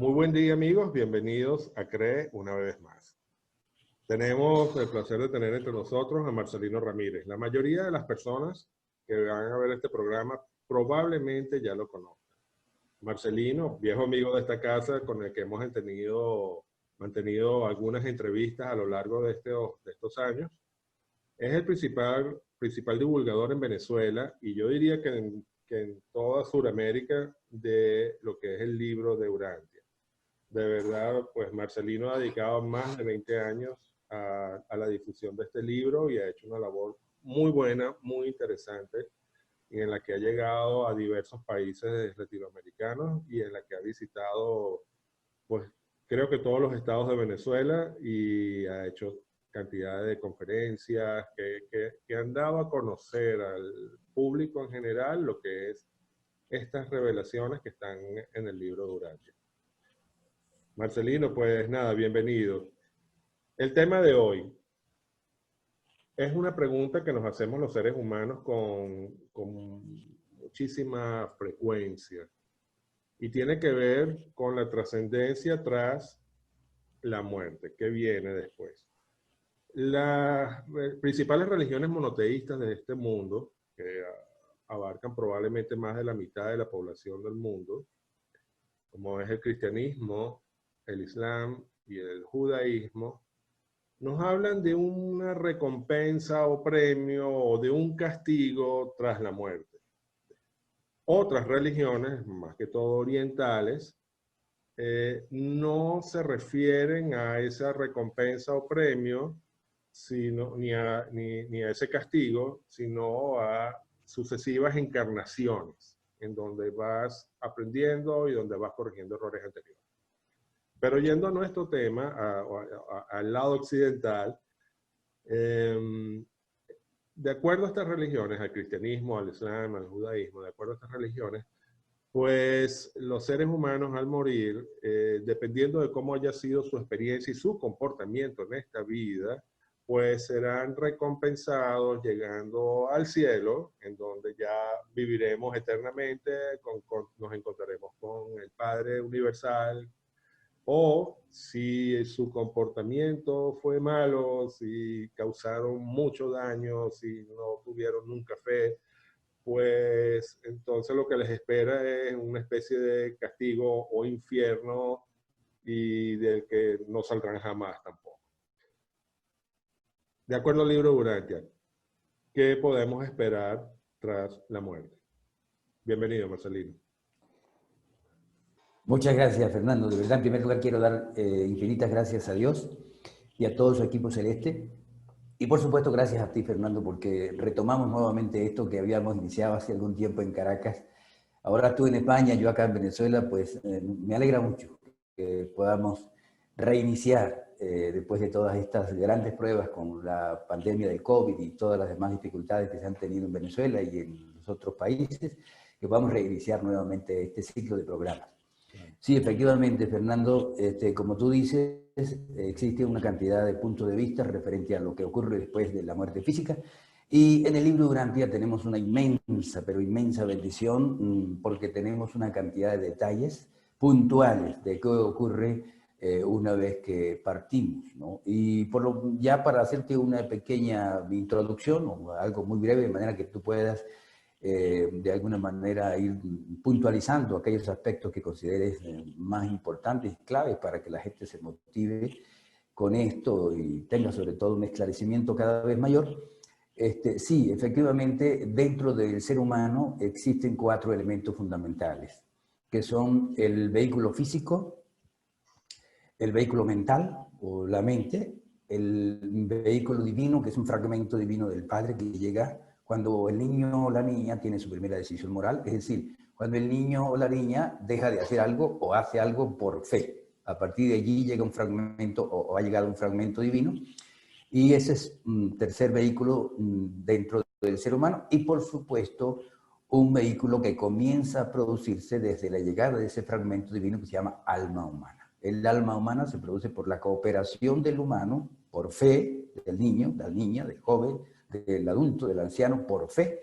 Muy buen día, amigos. Bienvenidos a CREE una vez más. Tenemos el placer de tener entre nosotros a Marcelino Ramírez. La mayoría de las personas que van a ver este programa probablemente ya lo conozcan. Marcelino, viejo amigo de esta casa con el que hemos mantenido algunas entrevistas a lo largo de estos años, es el principal divulgador en Venezuela y yo diría que en toda Sudamérica de lo que es el libro de Urantia. De verdad, pues Marcelino ha dedicado más de 20 años a la difusión de este libro y ha hecho una labor muy buena, muy interesante, en la que ha llegado a diversos países latinoamericanos y en la que ha visitado, pues creo que todos los estados de Venezuela y ha hecho cantidad de conferencias que han dado a conocer al público en general lo que es estas revelaciones que están en el libro de Urantia. Marcelino, pues nada, bienvenido. El tema de hoy es una pregunta que nos hacemos los seres humanos con muchísima frecuencia y tiene que ver con la trascendencia tras la muerte, que viene después. Las principales religiones monoteístas de este mundo, que abarcan probablemente más de la mitad de la población del mundo, como es el cristianismo, el islam y el judaísmo, nos hablan de una recompensa o premio o de un castigo tras la muerte. Otras religiones, más que todo orientales, no se refieren a esa recompensa o premio, ni a ese castigo, sino a sucesivas encarnaciones, en donde vas aprendiendo y donde vas corrigiendo errores anteriores. Pero yendo a nuestro tema, al lado occidental, de acuerdo a estas religiones, al cristianismo, al islam, al judaísmo, de acuerdo a estas religiones, pues los seres humanos al morir, dependiendo de cómo haya sido su experiencia y su comportamiento en esta vida, pues serán recompensados llegando al cielo, en donde ya viviremos eternamente, nos encontraremos con el Padre Universal. O si su comportamiento fue malo, si causaron mucho daño, si no tuvieron nunca fe, pues entonces lo que les espera es una especie de castigo o infierno y del que no saldrán jamás tampoco. De acuerdo al libro de Urantia, ¿qué podemos esperar tras la muerte? Bienvenido, Marcelino. Muchas gracias, Fernando. De verdad, en primer lugar, quiero dar infinitas gracias a Dios y a todo su equipo celeste. Y por supuesto, gracias a ti, Fernando, porque retomamos nuevamente esto que habíamos iniciado hace algún tiempo en Caracas. Ahora tú en España, yo acá en Venezuela, pues me alegra mucho que podamos reiniciar después de todas estas grandes pruebas con la pandemia del COVID y todas las demás dificultades que se han tenido en Venezuela y en los otros países, que podamos reiniciar nuevamente este ciclo de programas. Sí, efectivamente, Fernando, como tú dices, existe una cantidad de puntos de vista referente a lo que ocurre después de la muerte física. Y en el libro de Urantia tenemos una inmensa, pero inmensa bendición, porque tenemos una cantidad de detalles puntuales de qué ocurre una vez que partimos, ¿no? Y ya para hacerte una pequeña introducción, o algo muy breve, de manera que tú puedas de alguna manera ir puntualizando aquellos aspectos que consideres más importantes y claves para que la gente se motive con esto y tenga sobre todo un esclarecimiento cada vez mayor. Sí, efectivamente, dentro del ser humano existen 4 elementos fundamentales, que son el vehículo físico, el vehículo mental o la mente, el vehículo divino, que es un fragmento divino del Padre que llega cuando el niño o la niña tiene su primera decisión moral, es decir, cuando el niño o la niña deja de hacer algo o hace algo por fe. A partir de allí llega un fragmento o ha llegado un fragmento divino y ese es un tercer vehículo dentro del ser humano y por supuesto un vehículo que comienza a producirse desde la llegada de ese fragmento divino que se llama alma humana. El alma humana se produce por la cooperación del humano, por fe, del niño, de la niña, del joven, del adulto, del anciano, por fe,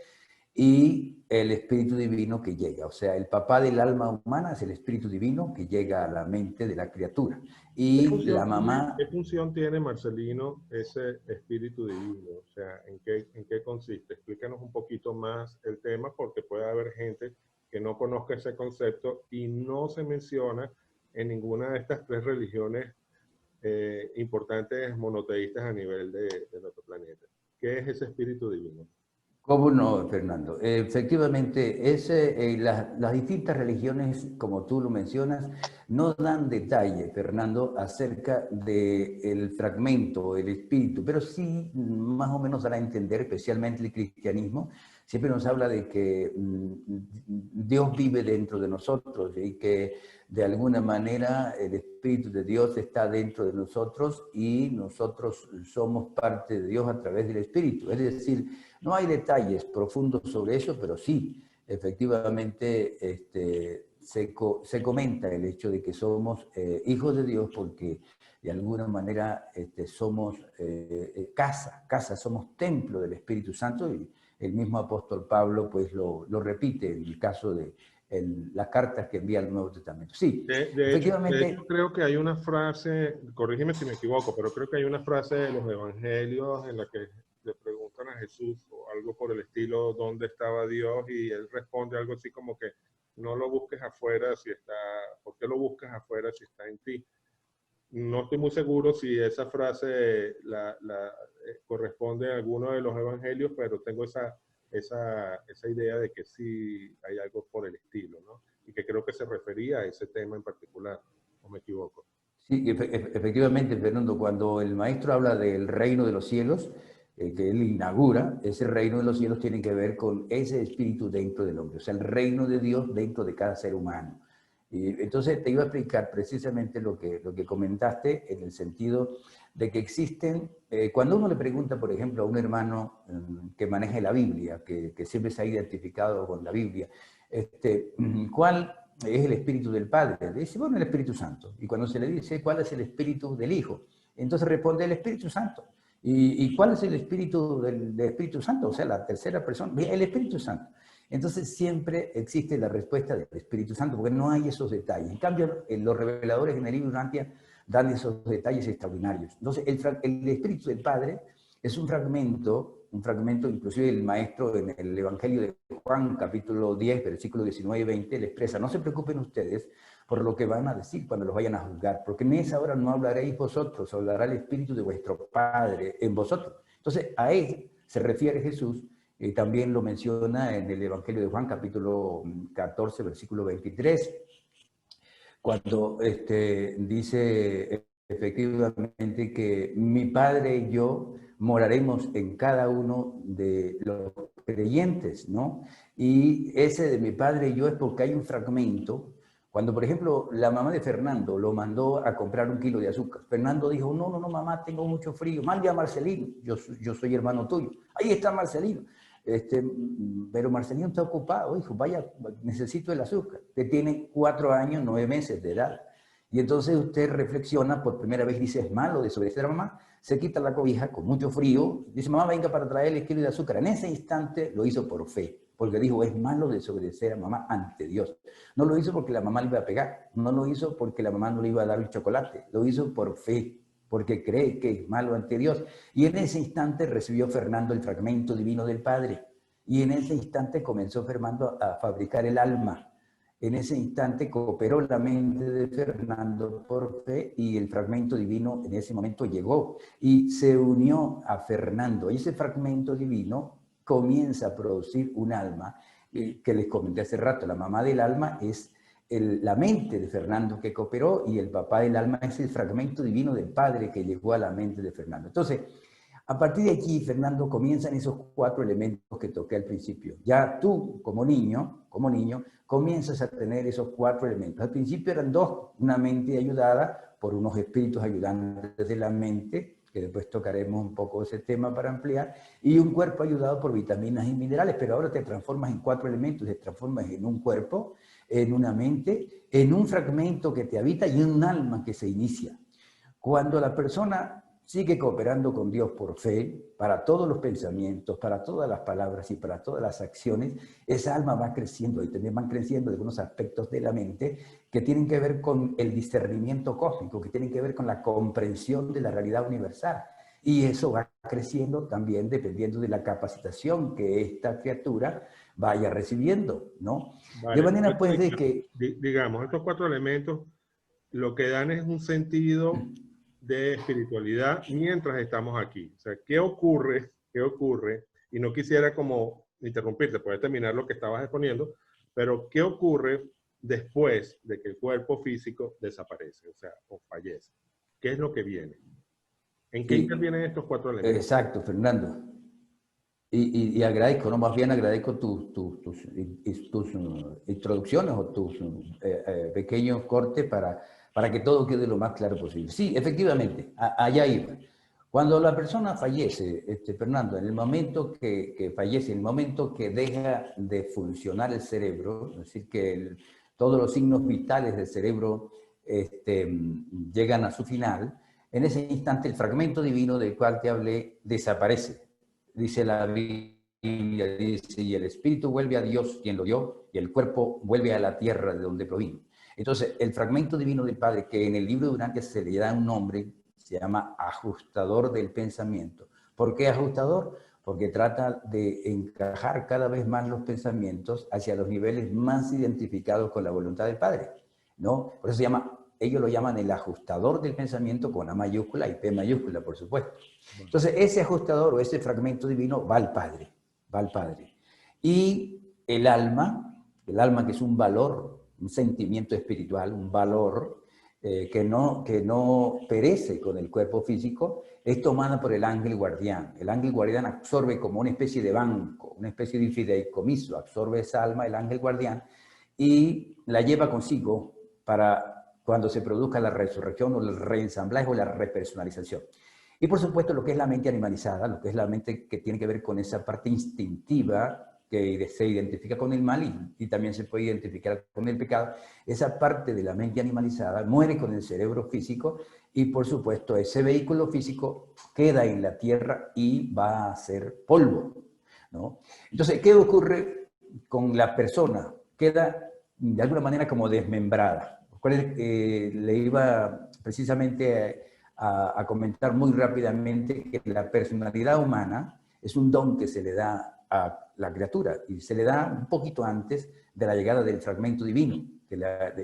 y el espíritu divino que llega. O sea, el papá del alma humana es el espíritu divino que llega a la mente de la criatura. Y la mamá... ¿Qué función tiene, Marcelino, ese espíritu divino? O sea, en qué consiste? Explícanos un poquito más el tema, porque puede haber gente que no conozca ese concepto y no se menciona en ninguna de estas tres religiones importantes monoteístas a nivel de nuestro planeta. ¿Qué es ese espíritu divino? ¿Cómo no, Fernando? Efectivamente, las distintas religiones, como tú lo mencionas, no dan detalle, Fernando, acerca del fragmento, el espíritu, pero sí más o menos dan a entender, especialmente el cristianismo, siempre nos habla de que Dios vive dentro de nosotros y que de alguna manera el Espíritu de Dios está dentro de nosotros y nosotros somos parte de Dios a través del Espíritu. Es decir, no hay detalles profundos sobre eso, pero sí, efectivamente, se comenta el hecho de que somos hijos de Dios porque de alguna manera somos casa, somos templo del Espíritu Santo, y el mismo apóstol Pablo pues lo repite en el caso de las cartas que envía al Nuevo Testamento. Sí, De efectivamente. hecho, creo que hay una frase, corrígeme si me equivoco, pero creo que hay una frase de los evangelios en la que le preguntan a Jesús o algo por el estilo, ¿dónde estaba Dios? Y él responde algo así como que no lo busques afuera si está, ¿por qué lo buscas afuera si está en ti? No estoy muy seguro si esa frase corresponde a alguno de los evangelios, pero tengo esa idea de que sí hay algo por el estilo, ¿no? Y que creo que se refería a ese tema en particular, ¿o me equivoco? Sí, efectivamente, Fernando, cuando el maestro habla del reino de los cielos, que él inaugura, ese reino de los cielos tiene que ver con ese espíritu dentro del hombre, o sea, el reino de Dios dentro de cada ser humano. Y entonces te iba a explicar precisamente lo que comentaste en el sentido de que existen, cuando uno le pregunta, por ejemplo, a un hermano que maneja la Biblia, que siempre se ha identificado con la Biblia, ¿cuál es el espíritu del Padre? Le dice, bueno, el Espíritu Santo. Y cuando se le dice, ¿cuál es el espíritu del Hijo? Entonces responde, el Espíritu Santo. ¿Y cuál es el espíritu del Espíritu Santo? O sea, la tercera persona, el Espíritu Santo. Entonces siempre existe la respuesta del Espíritu Santo, porque no hay esos detalles. En cambio, los reveladores en el libro Urantia dan esos detalles extraordinarios. Entonces, el Espíritu del Padre es un fragmento, inclusive el maestro en el Evangelio de Juan, capítulo 10, versículo 19 y 20, le expresa, no se preocupen ustedes por lo que van a decir cuando los vayan a juzgar, porque en esa hora no hablaréis vosotros, hablará el Espíritu de vuestro Padre en vosotros. Entonces, a él se refiere Jesús, y también lo menciona en el Evangelio de Juan, capítulo 14, versículo 23, cuando dice efectivamente que mi Padre y yo moraremos en cada uno de los creyentes, ¿no? Y ese de mi Padre y yo es porque hay un fragmento. Cuando, por ejemplo, la mamá de Fernando lo mandó a comprar 1 kilo de azúcar, Fernando dijo, no, mamá, tengo mucho frío, mande a Marcelino, yo soy hermano tuyo. Ahí está Marcelino. Pero Marcelino está ocupado, hijo, vaya, necesito el azúcar. Usted tiene 4 años, 9 meses de edad. Y entonces usted reflexiona, por primera vez dice, es malo desobedecer a mamá, se quita la cobija con mucho frío, dice, mamá, venga para traerle el kilo de azúcar. En ese instante lo hizo por fe, porque dijo, es malo desobedecer a mamá ante Dios. No lo hizo porque la mamá le iba a pegar, no lo hizo porque la mamá no le iba a dar el chocolate, lo hizo por fe, porque cree que es malo ante Dios. Y en ese instante recibió Fernando el fragmento divino del Padre. Y en ese instante comenzó Fernando a fabricar el alma. En ese instante cooperó la mente de Fernando por fe y el fragmento divino en ese momento llegó y se unió a Fernando. Y ese fragmento divino comienza a producir un alma que les comenté hace rato. La mamá del alma es la mente de Fernando que cooperó y el papá del alma es el fragmento divino del Padre que llegó a la mente de Fernando. Entonces, a partir de aquí, Fernando, comienzan esos 4 elementos que toqué al principio. Ya tú, como niño, comienzas a tener esos 4 elementos. Al principio eran 2, una mente ayudada por unos espíritus ayudantes de la mente, que después tocaremos un poco ese tema para ampliar, y un cuerpo ayudado por vitaminas y minerales, pero ahora te transformas en 4 elementos, te transformas en un cuerpo, en una mente, en un fragmento que te habita y en un alma que se inicia. Cuando la persona sigue cooperando con Dios por fe, para todos los pensamientos, para todas las palabras y para todas las acciones, esa alma va creciendo y también van creciendo algunos aspectos de la mente que tienen que ver con el discernimiento cósmico, que tienen que ver con la comprensión de la realidad universal. Y eso va creciendo también dependiendo de la capacitación que esta criatura vaya recibiendo, ¿no? Vale, De manera pues de que... digamos, estos 4 elementos lo que dan es un sentido de espiritualidad mientras estamos aquí. O sea, ¿qué ocurre? ¿Qué ocurre? Y no quisiera como interrumpirte, puedes terminar lo que estabas exponiendo, pero ¿qué ocurre después de que el cuerpo físico desaparece, o sea, o fallece? ¿Qué es lo que viene? ¿En qué Sí, intervienen estos 4 elementos? exacto, Fernando. Y agradezco, ¿no? Más bien agradezco tus introducciones o tus pequeños cortes para que todo quede lo más claro posible. Sí, efectivamente, allá iba. Cuando la persona fallece, Fernando, en el momento que fallece, en el momento que deja de funcionar el cerebro, es decir, que todos los signos vitales del cerebro llegan a su final, en ese instante el fragmento divino del cual te hablé desaparece. Dice la Biblia, dice, y el espíritu vuelve a Dios, quien lo dio, y el cuerpo vuelve a la tierra de donde provino. Entonces, el fragmento divino del Padre, que en el libro de Urantia se le da un nombre, se llama ajustador del pensamiento. ¿Por qué ajustador? Porque trata de encajar cada vez más los pensamientos hacia los niveles más identificados con la voluntad del Padre, ¿no? Por eso se llama, ellos lo llaman el ajustador del pensamiento con A mayúscula y P mayúscula, por supuesto. Entonces, ese ajustador o ese fragmento divino va al Padre, va al Padre. Y el alma que es un valor, un sentimiento espiritual, un valor que no perece con el cuerpo físico, es tomada por el ángel guardián. El ángel guardián absorbe como una especie de banco, una especie de fideicomiso, absorbe esa alma, el ángel guardián, y la lleva consigo para cuando se produzca la resurrección o el reensamblaje o la repersonalización. Y por supuesto lo que es la mente animalizada, lo que es la mente que tiene que ver con esa parte instintiva que se identifica con el mal y también se puede identificar con el pecado, esa parte de la mente animalizada muere con el cerebro físico y por supuesto ese vehículo físico queda en la tierra y va a ser polvo, ¿no? Entonces, ¿qué ocurre con la persona? Queda de alguna manera como desmembrada. Le iba precisamente a comentar muy rápidamente que la personalidad humana es un don que se le da a la criatura y se le da un poquito antes de la llegada del fragmento divino,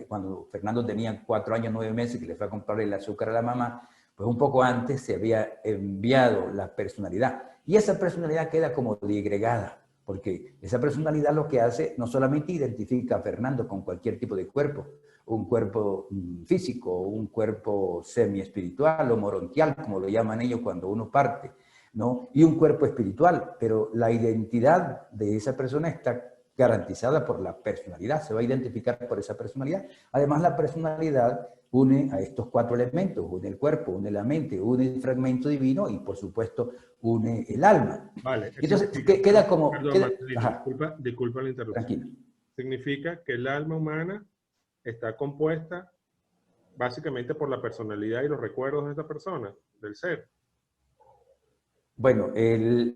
cuando Fernando tenía 4 años, 9 meses, que le fue a comprar el azúcar a la mamá, pues un poco antes se había enviado la personalidad y esa personalidad queda como digregada, porque esa personalidad lo que hace no solamente identifica a Fernando con cualquier tipo de cuerpo, un cuerpo físico, un cuerpo semi-espiritual o morontial, como lo llaman ellos cuando uno parte, ¿no? Y un cuerpo espiritual, pero la identidad de esa persona está garantizada por la personalidad, se va a identificar por esa personalidad. Además, la personalidad une a estos 4 elementos, une el cuerpo, une la mente, une el fragmento divino y, por supuesto, une el alma. Vale. Entonces, queda como... Perdón, Marcelino, disculpa la interrupción. Tranquilo. Significa que el alma humana está compuesta básicamente por la personalidad y los recuerdos de esta persona, del ser. Bueno,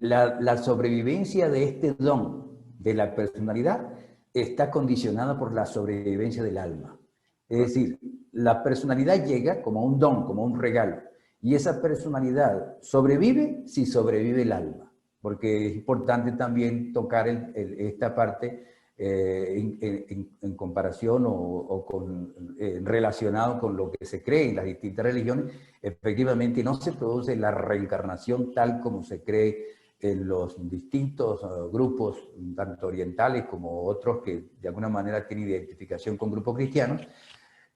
la sobrevivencia de este don de la personalidad está condicionada por la sobrevivencia del alma. Es decir, la personalidad llega como un don, como un regalo, y esa personalidad sobrevive si sobrevive el alma, porque es importante también tocar esta parte en comparación relacionado con lo que se cree en las distintas religiones. Efectivamente no se produce la reencarnación tal como se cree en los distintos grupos, tanto orientales como otros que de alguna manera tienen identificación con grupos cristianos,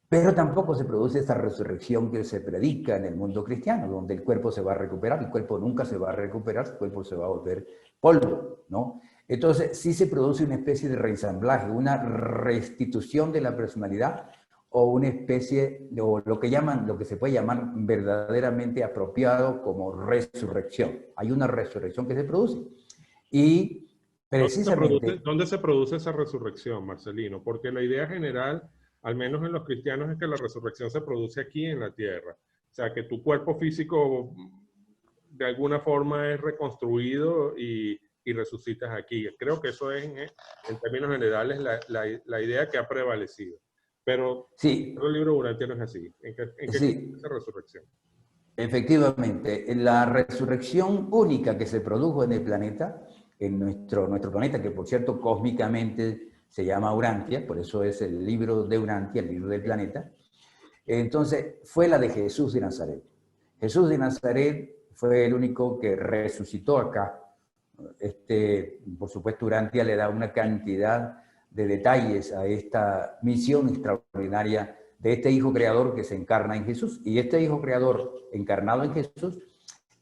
pero tampoco se produce esa resurrección que se predica en el mundo cristiano, donde el cuerpo se va a recuperar, el cuerpo nunca se va a recuperar, el cuerpo se va a volver polvo, ¿no? Entonces, sí se produce una especie de reensamblaje, una restitución de la personalidad o una especie, o lo que se puede llamar verdaderamente apropiado como resurrección. Hay una resurrección que se produce. Y precisamente... ¿Dónde se produce esa resurrección, Marcelino? Porque la idea general, al menos en los cristianos, es que la resurrección se produce aquí en la tierra. O sea, que tu cuerpo físico de alguna forma es reconstruido y resucitas aquí. Creo que eso es, en términos generales, la idea que ha prevalecido. Pero Sí, el libro Urantia no es así. ¿En qué consiste sí, esa resurrección? efectivamente. La resurrección única que se produjo en el planeta, en nuestro planeta, que por cierto cósmicamente se llama Urantia, por eso es el libro de Urantia, el libro del planeta, entonces fue la de Jesús de Nazaret. Jesús de Nazaret fue el único que resucitó acá. Por supuesto, Urantia le da una cantidad de detalles a esta misión extraordinaria de este Hijo Creador que se encarna en Jesús. Y este Hijo Creador encarnado en Jesús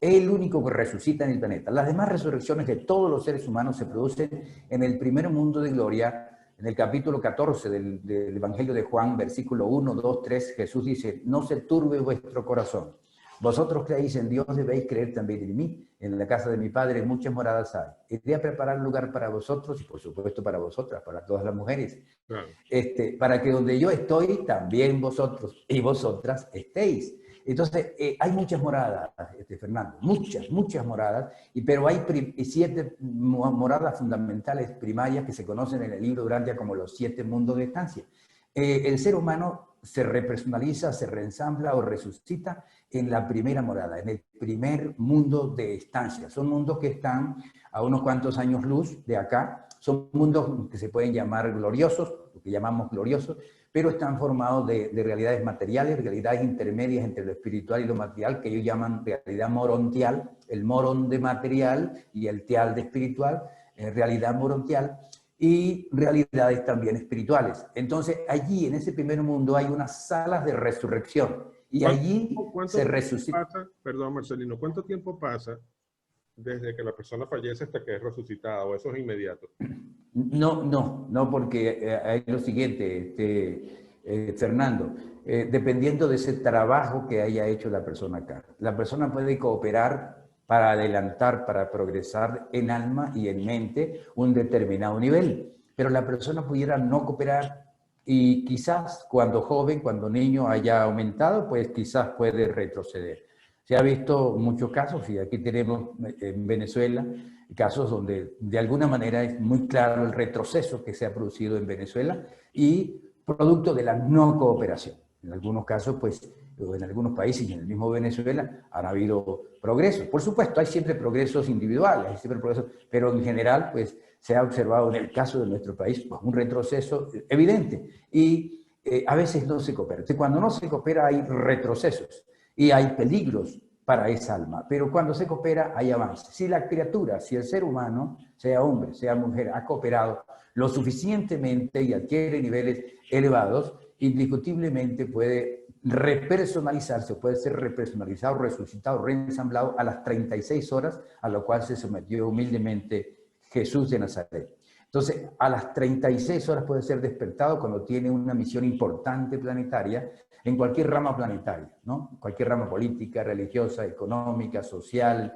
es el único que resucita en el planeta. Las demás resurrecciones de todos los seres humanos se producen en el primer mundo de gloria. En el capítulo 14 del Evangelio de Juan, versículo 1, 2, 3, Jesús dice: no se turbe vuestro corazón. Vosotros creéis en Dios, debéis creer también en mí. En la casa de mi Padre muchas moradas hay. Iré a preparar lugar para vosotros y por supuesto para vosotras, para todas las mujeres. Claro. Para que donde yo estoy, también vosotros y vosotras estéis. Entonces, hay muchas moradas, Fernando, muchas moradas, pero hay 7 moradas fundamentales primarias que se conocen en el libro de Urantia como los 7 mundos de estancia. El ser humano se repersonaliza, se reensambla o resucita en la primera morada, en el primer mundo de estancia. Son mundos que están a unos cuantos años luz de acá, son mundos que se pueden llamar gloriosos, lo que llamamos gloriosos, pero están formados de realidades materiales, realidades intermedias entre lo espiritual y lo material, que ellos llaman realidad morontial, el morón de material y el tial de espiritual, realidad morontial, y realidades también espirituales. Entonces, allí, en ese primer mundo, hay unas salas de resurrección, y allí se resucita. Perdón, Marcelino, ¿cuánto tiempo pasa desde que la persona fallece hasta que es resucitada, o eso es inmediato? No, porque hay lo siguiente, Fernando, dependiendo de ese trabajo que haya hecho la persona acá. La persona puede cooperar para adelantar, para progresar en alma y en mente un determinado nivel, pero la persona pudiera no cooperar y quizás cuando joven, cuando niño haya aumentado, pues quizás puede retroceder. Se ha visto muchos casos, y aquí tenemos en Venezuela casos donde de alguna manera es muy claro el retroceso que se ha producido en Venezuela y producto de la no cooperación. En algunos casos, pues, o en algunos países y en el mismo Venezuela han habido progresos. Por supuesto, hay siempre progresos individuales, hay siempre progresos, pero en general, pues, se ha observado en el caso de nuestro país pues, un retroceso evidente y a veces no se coopera. Entonces, cuando no se coopera hay retrocesos y hay peligros para esa alma, pero cuando se coopera hay avance. Si la criatura, si el ser humano, sea hombre, sea mujer, ha cooperado lo suficientemente y adquiere niveles elevados, indiscutiblemente puede repersonalizarse, puede ser repersonalizado, resucitado, reensamblado a las 36 horas a lo cual se sometió humildemente Jesús de Nazaret. Entonces, a las 36 horas puede ser despertado cuando tiene una misión importante planetaria en cualquier rama planetaria, ¿no? Cualquier rama política, religiosa, económica, social,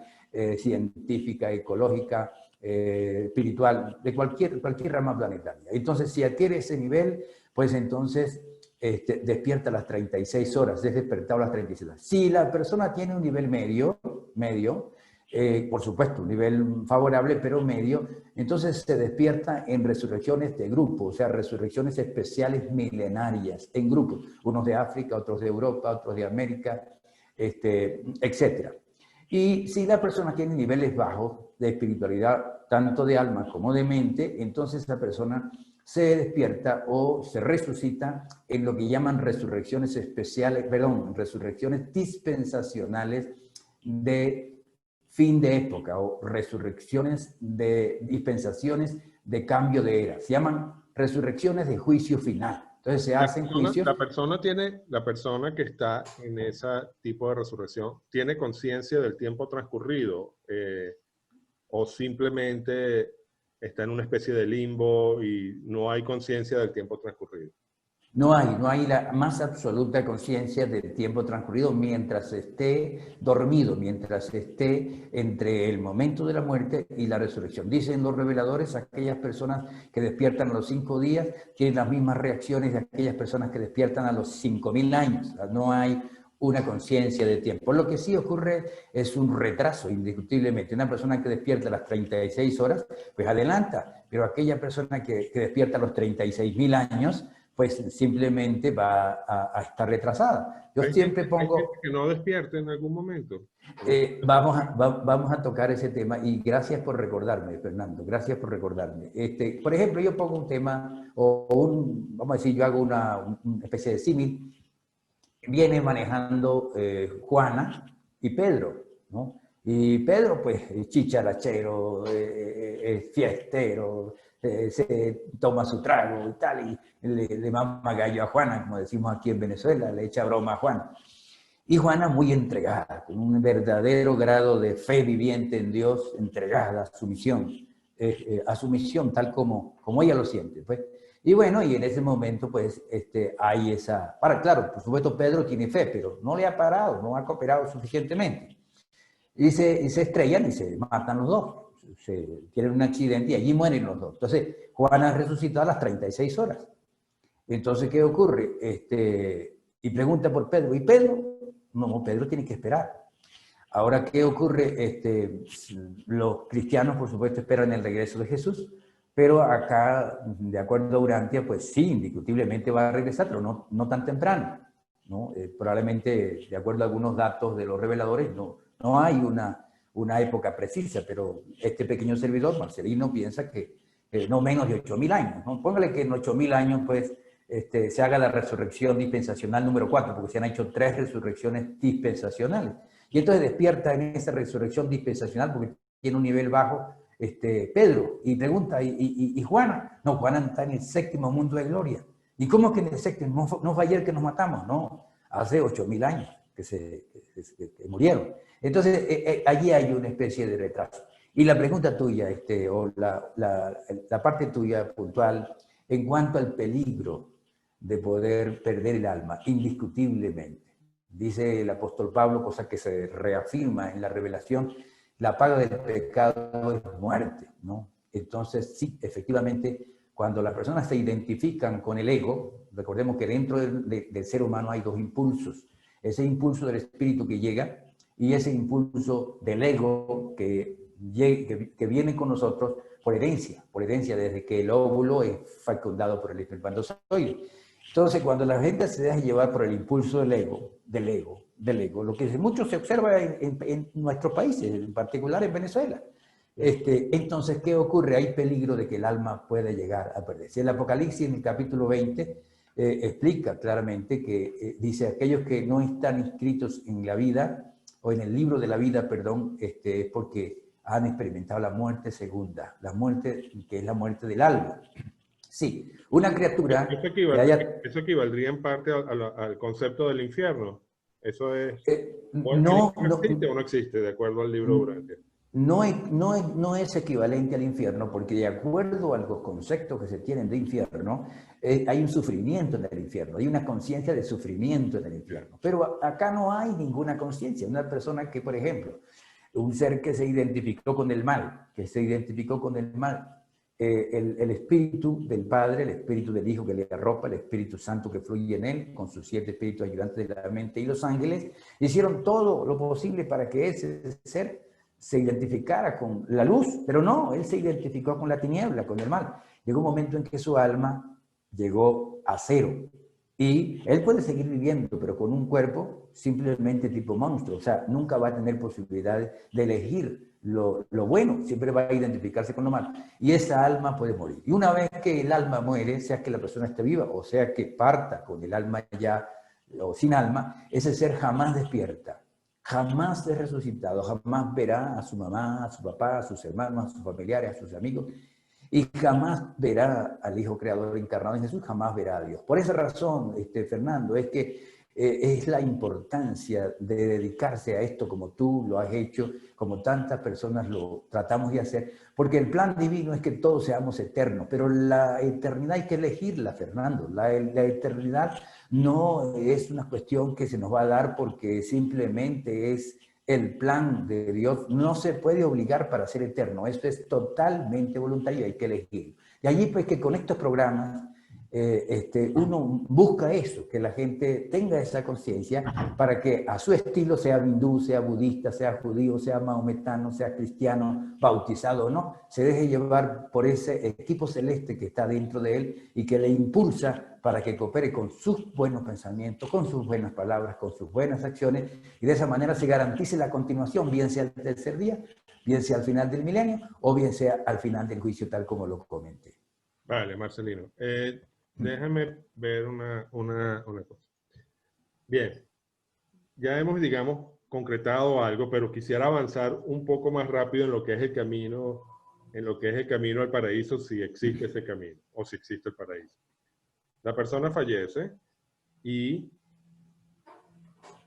científica, ecológica, espiritual, de cualquier rama planetaria. Entonces, si adquiere ese nivel, pues entonces despierta a las 36 horas, es despertado a las 36 horas. Si la persona tiene un nivel medio, por supuesto, un nivel favorable, pero medio, entonces se despierta en resurrecciones de grupo, o sea, resurrecciones especiales milenarias, en grupos, unos de África, otros de Europa, otros de América, etc. Y si la persona tiene niveles bajos de espiritualidad, tanto de alma como de mente, entonces esa persona se despierta o se resucita en lo que llaman resurrecciones especiales, perdón, resurrecciones dispensacionales de fin de época o resurrecciones de dispensaciones de cambio de era. Se llaman resurrecciones de juicio final. Entonces se hacen juicios. La persona que está en ese tipo de resurrección, ¿tiene conciencia del tiempo transcurrido? ¿O simplemente está en una especie de limbo y no hay conciencia del tiempo transcurrido? No hay la más absoluta conciencia del tiempo transcurrido mientras esté dormido, mientras esté entre el momento de la muerte y la resurrección. Dicen los reveladores, aquellas personas que despiertan a los 5 días tienen las mismas reacciones de aquellas personas que despiertan a los 5000 años. No hay una conciencia de tiempo. Lo que sí ocurre es un retraso, indiscutiblemente. Una persona que despierta a las 36 horas, pues adelanta, pero aquella persona que despierta a los 36.000 años, pues simplemente va a estar retrasada. Yo siempre pongo... Hay gente que no despierte en algún momento. Vamos a tocar ese tema y gracias por recordarme, Fernando, gracias por recordarme. Por ejemplo, yo pongo un tema vamos a decir, yo hago una especie de símil. Viene manejando Juana y Pedro, ¿no? Y Pedro, pues, es chicharachero, es fiestero, se toma su trago y tal, y le mama gallo a Juana, como decimos aquí en Venezuela, le echa broma a Juana. Y Juana muy entregada, con un verdadero grado de fe viviente en Dios, entregada a su misión tal como ella lo siente, pues. Y bueno, y en ese momento, pues, hay esa... claro, por supuesto, Pedro tiene fe, pero no le ha parado, no ha cooperado suficientemente. Y se estrellan y se matan los dos. Tienen un accidente y allí mueren los dos. Entonces, Juana resucitó a las 36 horas. Entonces, ¿qué ocurre? Y pregunta por Pedro. ¿Y Pedro? No, Pedro tiene que esperar. Ahora, ¿qué ocurre? Los cristianos, por supuesto, esperan el regreso de Jesús. Pero acá, de acuerdo a Urantia, pues sí, indiscutiblemente va a regresar, pero no tan temprano, ¿no? Probablemente, de acuerdo a algunos datos de los reveladores, no hay una época precisa, pero este pequeño servidor, Marcelino, piensa que no menos de 8.000 años, ¿no? Póngale que en 8.000 años, pues, se haga la resurrección dispensacional número 4, porque se han hecho 3 resurrecciones dispensacionales. Y entonces despierta en esa resurrección dispensacional, porque tiene un nivel bajo, Pedro, y pregunta, ¿y Juana? No, Juana está en el 7º mundo de gloria. ¿Y cómo que en el 7º? No fue ayer que nos matamos, no, hace 8.000 años que murieron. Entonces, allí hay una especie de retraso. Y la pregunta tuya, o la parte tuya puntual, en cuanto al peligro de poder perder el alma, indiscutiblemente. Dice el apóstol Pablo, cosa que se reafirma en la revelación, la paga del pecado es muerte, ¿no? Entonces, sí, efectivamente, cuando las personas se identifican con el ego, recordemos que dentro del ser humano hay 2 impulsos. Ese impulso del espíritu que llega y ese impulso del ego que viene con nosotros por herencia desde que el óvulo es fecundado por el espermatozoide. Entonces, cuando la gente se deja llevar por el impulso del ego, lo que mucho se observa en nuestros países, en particular en Venezuela. Entonces, ¿qué ocurre? Hay peligro de que el alma pueda llegar a perderse. El Apocalipsis, en el capítulo 20, explica claramente que dice, aquellos que no están inscritos en la vida, o en el libro de la vida, perdón, es porque han experimentado la muerte segunda, la muerte que es la muerte del alma. Sí, una criatura... Eso equivaldría en parte al concepto del infierno. Eso es... no ¿Existe o no existe, de acuerdo al libro de Urantia? No es equivalente al infierno, porque de acuerdo a los conceptos que se tienen de infierno, hay un sufrimiento en el infierno, hay una conciencia de sufrimiento en el infierno. Pero acá no hay ninguna conciencia. Una persona que, por ejemplo, un ser que se identificó con el mal, el espíritu del Padre, el espíritu del Hijo que le arropa, el Espíritu Santo que fluye en él, con sus 7 espíritus ayudantes de la mente y los ángeles, hicieron todo lo posible para que ese ser se identificara con la luz, pero no, él se identificó con la tiniebla, con el mal. Llegó un momento en que su alma llegó a 0 y él puede seguir viviendo, pero con un cuerpo simplemente tipo monstruo, o sea, nunca va a tener posibilidades de elegir lo bueno, siempre va a identificarse con lo malo. Y esa alma puede morir. Y una vez que el alma muere, sea que la persona esté viva, o sea que parta con el alma ya, o sin alma, ese ser jamás despierta, jamás es resucitado, jamás verá a su mamá, a su papá, a sus hermanos, a sus familiares, a sus amigos, y jamás verá al Hijo Creador encarnado en Jesús, jamás verá a Dios. Por esa razón, Fernando, es que es la importancia de dedicarse a esto como tú lo has hecho, como tantas personas lo tratamos de hacer, porque el plan divino es que todos seamos eternos, pero la eternidad hay que elegirla, Fernando. La eternidad no es una cuestión que se nos va a dar porque simplemente es el plan de Dios. No se puede obligar para ser eterno, esto es totalmente voluntario, hay que elegir. Y allí pues que con estos programas uno busca eso, que la gente tenga esa conciencia para que a su estilo, sea hindú, sea budista, sea judío, sea maometano, sea cristiano, bautizado o no, se deje llevar por ese equipo celeste que está dentro de él y que le impulsa para que coopere con sus buenos pensamientos, con sus buenas palabras, con sus buenas acciones, y de esa manera se garantice la continuación, bien sea el tercer día, bien sea al final del milenio, o bien sea al final del juicio, tal como lo comenté. Vale, Marcelino. Déjame ver una cosa. Bien, ya hemos, digamos, concretado algo, pero quisiera avanzar un poco más rápido en lo que es el camino, en lo que es el camino al paraíso, si existe ese camino, o si existe el paraíso. La persona fallece y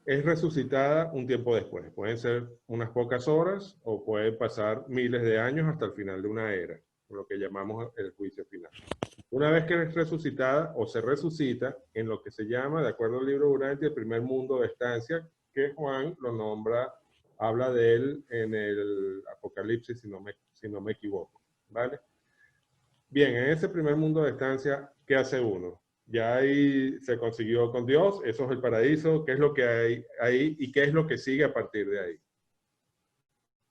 es resucitada un tiempo después. Pueden ser unas pocas horas o pueden pasar miles de años hasta el final de una era, lo que llamamos el juicio final. Una vez que es resucitada o se resucita en lo que se llama, de acuerdo al libro Urantia, el primer mundo de estancia, que Juan lo nombra, habla de él en el Apocalipsis, si no me equivoco, ¿vale? Bien, en ese primer mundo de estancia, ¿qué hace uno? Ya ahí se consiguió con Dios, eso es el paraíso, ¿qué es lo que hay ahí y qué es lo que sigue a partir de ahí?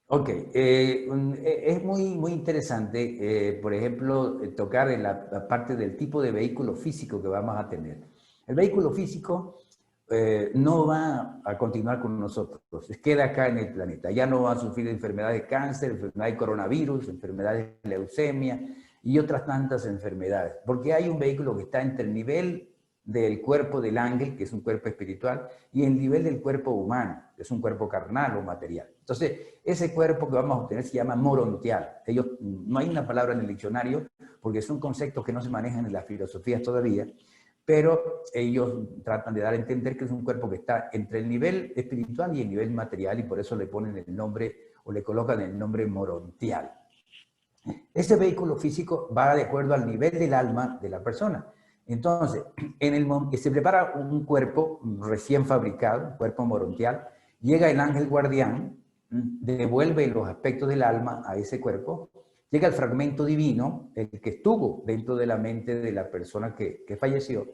Ok, es muy interesante, por ejemplo, tocar en la parte del tipo de vehículo físico que vamos a tener. El vehículo físico no va a continuar con nosotros, queda acá en el planeta, ya no va a sufrir enfermedades de cáncer, enfermedades de coronavirus, enfermedades de leucemia y otras tantas enfermedades, porque hay un vehículo que está entre el nivel del cuerpo del ángel, que es un cuerpo espiritual, y el nivel del cuerpo humano, que es un cuerpo carnal o material. Entonces, ese cuerpo que vamos a obtener se llama morontial. No hay una palabra en el diccionario, porque son conceptos que no se manejan en las filosofías todavía, pero ellos tratan de dar a entender que es un cuerpo que está entre el nivel espiritual y el nivel material, y por eso le ponen el nombre, o le colocan el nombre morontial. Este vehículo físico va de acuerdo al nivel del alma de la persona. Entonces, se prepara un cuerpo recién fabricado, un cuerpo morontial, llega el ángel guardián, devuelve los aspectos del alma a ese cuerpo, llega el fragmento divino, el que estuvo dentro de la mente de la persona que falleció,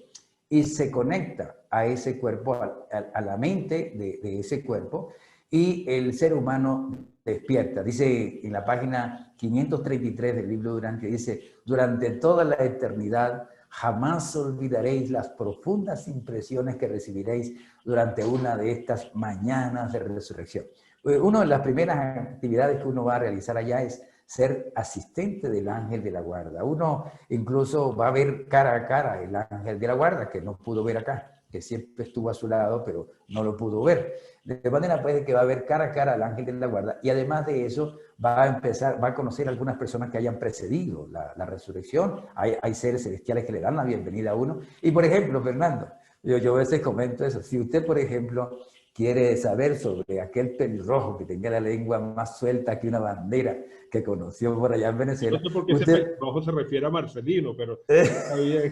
y se conecta a ese cuerpo, a la mente de ese cuerpo, y el ser humano despierta. Dice en la página 533 del libro Durante, dice, durante toda la eternidad jamás olvidaréis las profundas impresiones que recibiréis durante una de estas mañanas de resurrección. Una de las primeras actividades que uno va a realizar allá es ser asistente del ángel de la guarda. Uno incluso va a ver cara a cara el ángel de la guarda, que no pudo ver acá, que siempre estuvo a su lado, pero no lo pudo ver. De manera pues que va a ver cara a cara al ángel de la guarda, y además de eso va a conocer a algunas personas que hayan precedido la resurrección. Hay seres celestiales que le dan la bienvenida a uno. Y por ejemplo, Fernando, yo a veces comento eso, si usted por ejemplo quiere saber sobre aquel pelirrojo que tenía la lengua más suelta que una bandera que conoció por allá en No Venezuela, sé por qué ese usted... pelirrojo se refiere a Marcelino, pero está bien.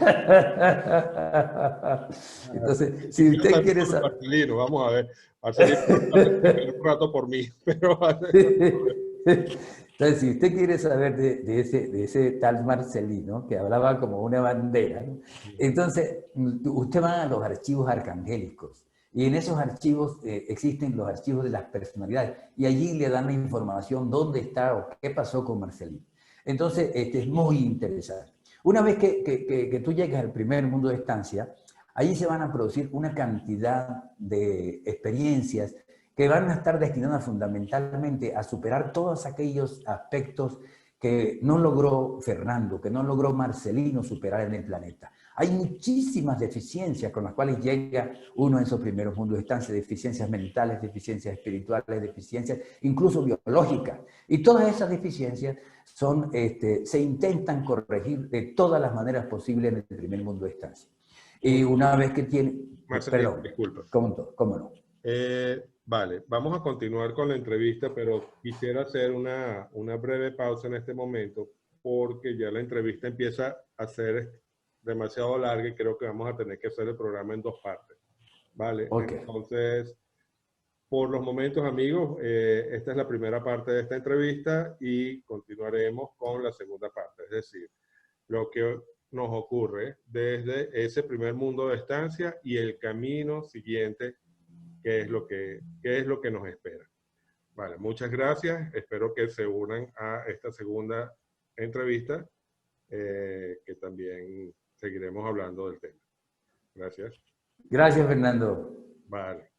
Entonces, Si si quiero usted saber quiere sobre saber... Marcelino, vamos a ver. Marcelino va a tener que esperar un rato por mí, pero Entonces, si usted quiere saber de ese tal Marcelino, que hablaba como una bandera, ¿no? Entonces usted va a los archivos arcangélicos, y en esos archivos existen los archivos de las personalidades, y allí le dan la información dónde está o qué pasó con Marcelino. Entonces, es muy interesante. Una vez que tú llegas al primer mundo de estancia, allí se van a producir una cantidad de experiencias que van a estar destinadas fundamentalmente a superar todos aquellos aspectos que no logró Fernando, que no logró Marcelino superar en el planeta. Hay muchísimas deficiencias con las cuales llega uno en esos primeros mundos de estancia, deficiencias mentales, deficiencias espirituales, deficiencias incluso biológicas. Y todas esas deficiencias se intentan corregir de todas las maneras posibles en el primer mundo de estancia. Y una vez que tiene... Marcelino, Perdón, disculpa. ¿cómo no? Vale, vamos a continuar con la entrevista, pero quisiera hacer una breve pausa en este momento porque ya la entrevista empieza a ser demasiado larga y creo que vamos a tener que hacer el programa en dos partes. Vale, Ok. entonces, por los momentos, amigos, esta es la primera parte de esta entrevista y continuaremos con la segunda parte. Es decir, lo que nos ocurre desde ese primer mundo de estancia y el camino siguiente, qué es lo que nos espera. Vale, muchas gracias. Espero que se unan a esta segunda entrevista, que también seguiremos hablando del tema. Gracias. Gracias, Fernando. Vale.